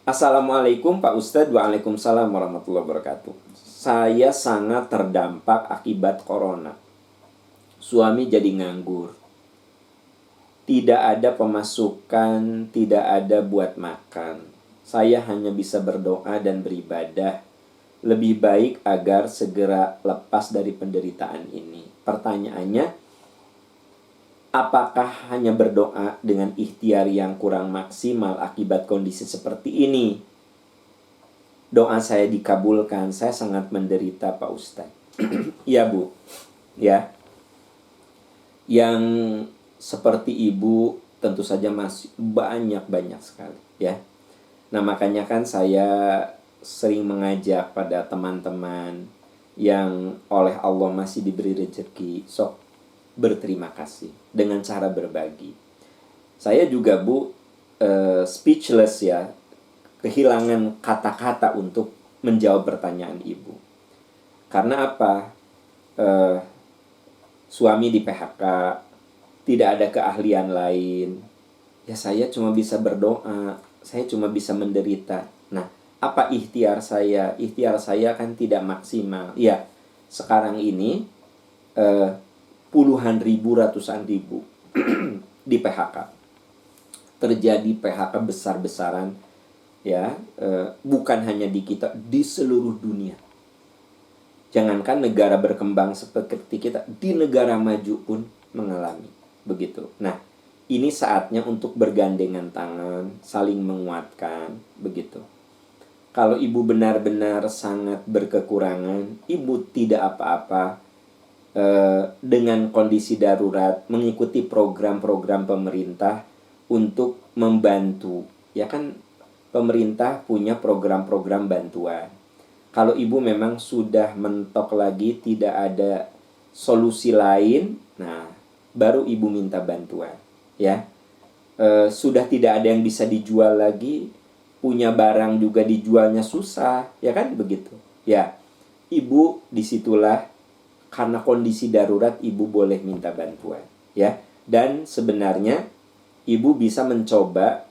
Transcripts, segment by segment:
Assalamualaikum Pak Ustadz. Waalaikumsalam warahmatullahi wabarakatuh. Saya sangat terdampak akibat corona. Suami jadi nganggur. Tidak ada pemasukan, tidak ada buat makan. Saya hanya bisa berdoa dan beribadah. Lebih baik agar segera lepas dari penderitaan ini. Pertanyaannya, apakah hanya berdoa dengan ikhtiar yang kurang maksimal akibat kondisi seperti ini? Doa saya dikabulkan, saya sangat menderita Pak Ustadz. Iya Bu, ya. Yang seperti Ibu tentu saja masih banyak sekali, ya. Nah makanya kan saya sering mengajak pada teman-teman yang oleh Allah masih diberi rezeki, sok berterima kasih dengan cara berbagi. Saya juga Bu speechless ya, kehilangan kata-kata untuk menjawab pertanyaan Ibu. Karena apa? Suami di PHK, tidak ada keahlian lain. Ya saya cuma bisa berdoa, saya cuma bisa menderita. Nah, apa ikhtiar saya? Ikhtiar saya kan tidak maksimal. Ya, sekarang ini puluhan ribu, ratusan ribu di PHK. Terjadi PHK besar-besaran, ya, bukan hanya di kita, di seluruh dunia. Jangankan negara berkembang seperti kita, di negara maju pun mengalami begitu. Nah, ini saatnya untuk bergandengan tangan, saling menguatkan, begitu. Kalau Ibu benar-benar sangat berkekurangan, Ibu tidak apa-apa dengan kondisi darurat, mengikuti program-program pemerintah untuk membantu. Ya kan, pemerintah punya program-program bantuan. Kalau Ibu memang sudah mentok lagi, tidak ada solusi lain, nah baru Ibu minta bantuan, ya. Sudah tidak ada yang bisa dijual lagi, punya barang juga dijualnya susah, ya kan begitu. Ya, Ibu disitulah karena kondisi darurat Ibu boleh minta bantuan, ya. Dan sebenarnya Ibu bisa mencoba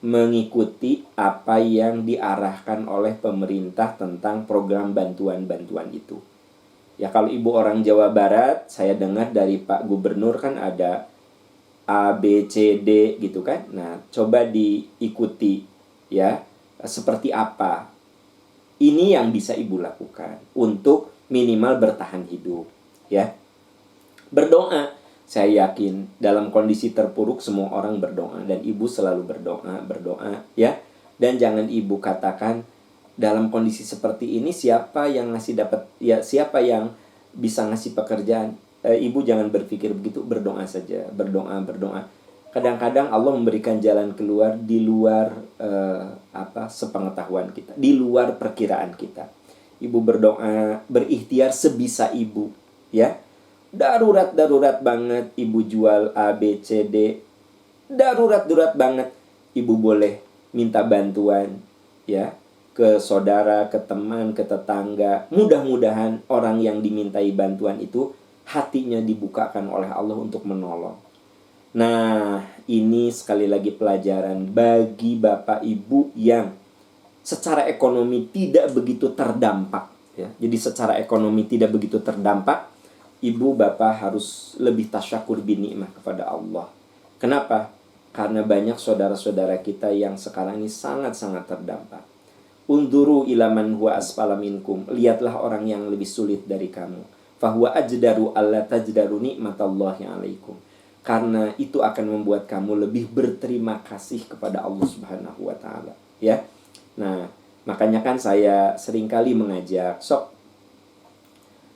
mengikuti apa yang diarahkan oleh pemerintah tentang program bantuan-bantuan itu. Ya kalau Ibu orang Jawa Barat, saya dengar dari Pak Gubernur kan ada A, B, C, D gitu kan. Nah, coba diikuti ya, seperti apa. Ini yang bisa Ibu lakukan untuk minimal bertahan hidup, ya. Berdoa. Saya yakin dalam kondisi terpuruk semua orang berdoa, dan Ibu selalu berdoa, ya. Dan jangan Ibu katakan dalam kondisi seperti ini siapa yang ngasih dapat, ya siapa yang bisa ngasih pekerjaan. Ibu jangan berpikir begitu, berdoa saja, berdoa. Kadang-kadang Allah memberikan jalan keluar di luar sepengetahuan kita, di luar perkiraan kita. Ibu berdoa, berikhtiar sebisa Ibu, ya. Darurat banget Ibu jual A, B, C, D. Darurat banget Ibu boleh minta bantuan, ya, ke saudara, ke teman, ke tetangga. Mudah-mudahan orang yang dimintai bantuan itu hatinya dibukakan oleh Allah untuk menolong. Nah, ini sekali lagi pelajaran bagi Bapak Ibu yang secara ekonomi tidak begitu terdampak, ya. Jadi secara ekonomi tidak begitu terdampak, Ibu Bapak harus lebih tasyakur binikmah kepada Allah. Kenapa? Karena banyak saudara-saudara kita yang sekarang ini sangat-sangat terdampak. Unduru ilaman huwa asfala minkum. Lihatlah orang yang lebih sulit dari kamu. Fahuwa ajdaru alla tajdaru nikmatallahi alaikum. Karena itu akan membuat kamu lebih berterima kasih kepada Allah Subhanahu wa taala, ya. Nah, makanya kan saya seringkali mengajak, sok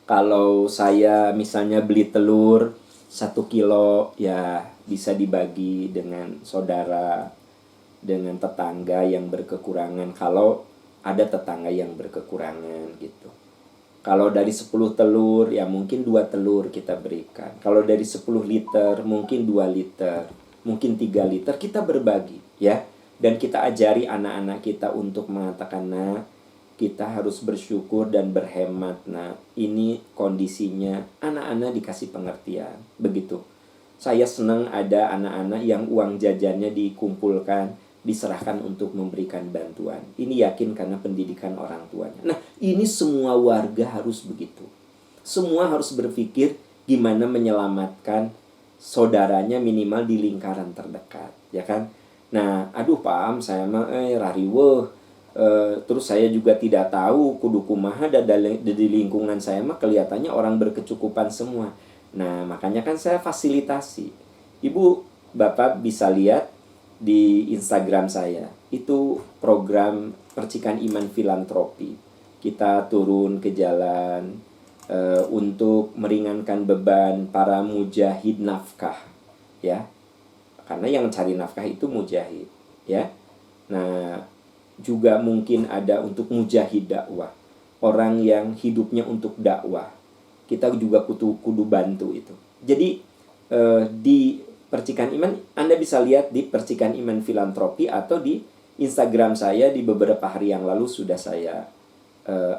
kalau saya misalnya beli telur 1 kilo, ya bisa dibagi dengan saudara, dengan tetangga yang berkekurangan, kalau ada tetangga yang berkekurangan gitu. Kalau dari 10 telur, ya mungkin 2 telur kita berikan. Kalau dari 10 liter, mungkin 2 liter, mungkin 3 liter, kita berbagi, ya. Dan kita ajari anak-anak kita untuk mengatakan, nah, kita harus bersyukur dan berhemat. Nah, ini kondisinya. Anak-anak dikasih pengertian, begitu. Saya senang ada anak-anak yang uang jajannya dikumpulkan, diserahkan untuk memberikan bantuan. Ini yakin karena pendidikan orang tuanya. Nah, ini semua warga harus begitu. Semua harus berpikir gimana menyelamatkan saudaranya minimal di lingkaran terdekat, ya kan? Nah, aduh paham saya mah rariweuh. Terus saya juga tidak tahu kudu kumaha di lingkungan saya mah kelihatannya orang berkecukupan semua. Nah, makanya kan saya fasilitasi. Ibu, Bapak bisa lihat di Instagram saya. Itu program Percikan Iman Filantropi. Kita turun ke jalan untuk meringankan beban para mujahid nafkah, ya. Karena yang cari nafkah itu mujahid, ya. Nah, juga mungkin ada untuk mujahid dakwah. Orang yang hidupnya untuk dakwah. Kita juga kudu bantu itu. Jadi di Percikan Iman, Anda bisa lihat di Percikan Iman Filantropi atau di Instagram saya di beberapa hari yang lalu sudah saya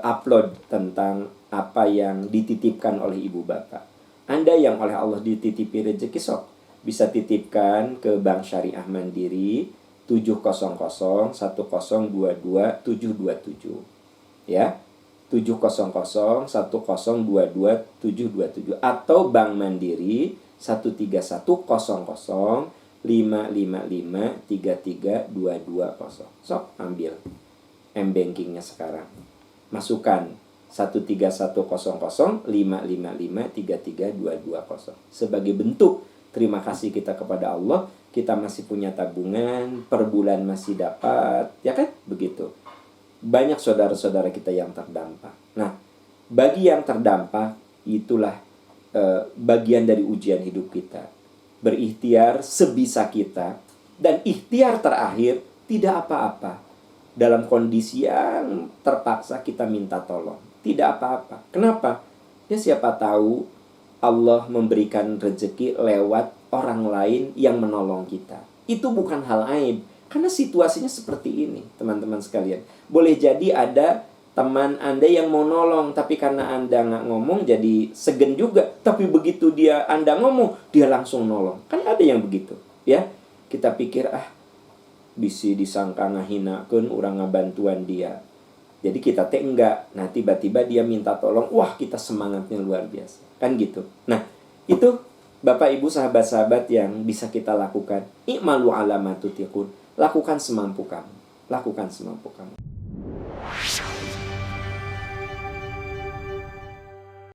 upload tentang apa yang dititipkan oleh ibu bapak. Anda yang oleh Allah dititipi rezeki sok bisa titipkan ke Bank Syariah Mandiri 700 1022 727 ya. 700 1022 727 atau Bank Mandiri 1310555533220. Sok ambil M-bankingnya sekarang. Masukkan 1310055533220. Sebagai bentuk terima kasih kita kepada Allah, kita masih punya tabungan, per bulan masih dapat, ya kan? Begitu. Banyak saudara-saudara kita yang terdampak. Nah, bagi yang terdampak, itulah bagian dari ujian hidup kita. Berikhtiar sebisa kita, dan ikhtiar terakhir tidak apa-apa. Dalam kondisi yang terpaksa kita minta tolong, tidak apa-apa. Kenapa? Ya siapa tahu Allah memberikan rezeki lewat orang lain yang menolong kita. Itu bukan hal aib, karena situasinya seperti ini, teman-teman sekalian. Boleh jadi ada teman Anda yang mau nolong, tapi karena Anda nggak ngomong jadi segen juga. Tapi begitu Anda ngomong, dia langsung nolong. Kan ada yang begitu, ya. Kita pikir, bisi disangka ngahinakeun urang ngabantuan dia. Jadi kita enggak. Nah, tiba-tiba dia minta tolong, wah kita semangatnya luar biasa. Kan gitu. Nah, itu Bapak Ibu sahabat-sahabat yang bisa kita lakukan. I'malu ala ma tutiqun. Lakukan semampu kamu. Lakukan semampu kamu.